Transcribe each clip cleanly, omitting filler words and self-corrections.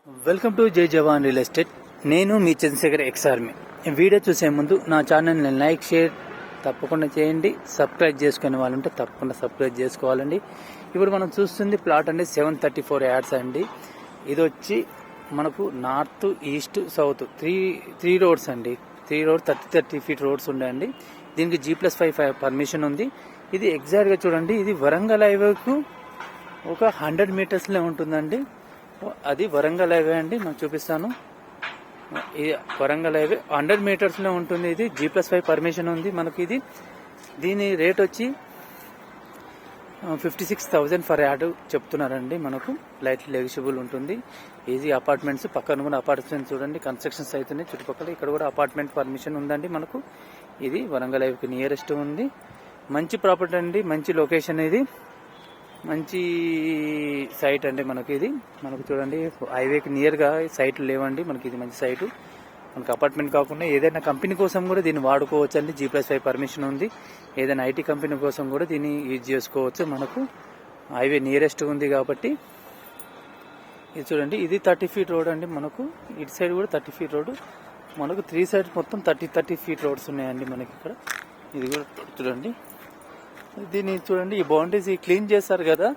Welcome to జై జవాన్ real estate. నేను మీ Chandrasekhar ex army. Video చూసే ముందు నా ఛానల్ని లైక్ షేర్ తప్పకుండా చేయండి. సబ్స్క్రైబ్ చేసుకునే వాళ్ళంటే తప్పకుండా సబ్స్క్రైబ్ చేసుకోవాలండి. ఇప్పుడు మనం చూస్తుంది ప్లాట్ అండి 734 యార్డ్స్ అండి. ఇది వచ్చి మనకు north east south three roads అండి. 3 రోడ్ 30 ఫీట్ రోడ్స్ ఉన్నాయండి. దీనికి G+5 పర్మిషన్ ఉంది. ఇది ఎగ్జాక్ట్గా చూడండి, ఇది వరంగల్ హైవేకు ఒక 100 మీటర్స్లో ఉంటుందండి. అది వరంగల్ హైవే అండి, నేను చూపిస్తాను. ఇది వరంగల్ హైవే 100 మీటర్స్లో ఉంటుంది. ఇది G+5 పర్మిషన్ ఉంది మనకి. దీని రేట్ వచ్చి 56,000 ఫర్ యార్డ్ చెప్తున్నారండి. మనకు లైట్ లెగిషిబుల్ ఉంటుంది. ఈజీ అపార్ట్మెంట్స్ పక్కన కూడా అపార్ట్మెంట్స్ చూడండి, కన్స్ట్రక్షన్స్ అవుతున్నాయి చుట్టుపక్కల. ఇక్కడ కూడా అపార్ట్మెంట్ పర్మిషన్ ఉందండి మనకు. ఇది వరంగల్ హైవేకి నియరెస్ట్ ఉంది. మంచి ప్రాపర్టీ అండి, మంచి లొకేషన్, ఇది మంచి సైట్ అండి మనకి. మనకు చూడండి హైవేకి నియర్గా సైట్లు లేవండి మనకి. ఇది మంచి సైటు మనకు. అపార్ట్మెంట్ కాకుండా ఏదైనా కంపెనీ కోసం కూడా దీన్ని వాడుకోవచ్చు అండి. G+5 పర్మిషన్ ఉంది. ఏదైనా ఐటీ కంపెనీ కోసం కూడా దీన్ని యూజ్ చేసుకోవచ్చు. మనకు హైవే నియరెస్ట్ ఉంది కాబట్టి. ఇది చూడండి, ఇది 30 ఫీట్ రోడ్ అండి మనకు. ఇటు సైడ్ కూడా 30 ఫీట్ రోడ్ మనకు. 3 సైడ్స్ మొత్తం 30 ఫీట్ రోడ్స్ ఉన్నాయండి మనకి ఇక్కడ. ఇది కూడా చూడండి, దీన్ని చూడండి. ఈ బౌండరీస్ క్లీన్ చేస్తారు కదా,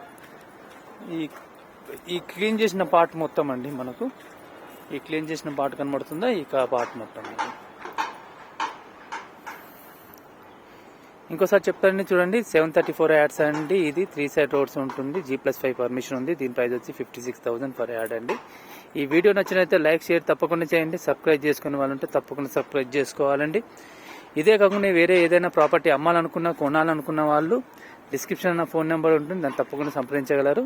ఈ క్లీన్ చేసిన పార్ట్ మొత్తం అండి మనకు. ఈ క్లీన్ చేసిన పార్ట్ కనబడుతుందా, ఈ పార్ట్ మొత్తం అండి. ఇంకోసారి చెప్తారండి చూడండి, 734 యార్డ్స్ అండి. ఇది 3 సైడ్ రోడ్స్ ఉంటుంది. G+5 పర్మిషన్ ఉంది. దీని ప్రైస్ వచ్చి 56,000 ఫర్ యార్డ్ అండి. ఈ వీడియో నచ్చినైతే లైక్ షేర్ తప్పకుండా చేయండి. సబ్స్క్రైబ్ చేసుకునే వాళ్ళంటే తప్పకుండా సబ్స్క్రైబ్ చేసుకోవాలండి. ఇదే కాకుండా వేరే ఏదైనా ప్రాపర్టీ అమ్మాలనుకున్నా కొనాలనుకున్న వాళ్ళు డిస్క్రిప్షన్ ఫోన్ నెంబర్ ఉంటుంది, దాన్ని తప్పకుండా సంప్రదించగలరు.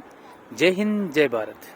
జై హింద్, జై భారత్.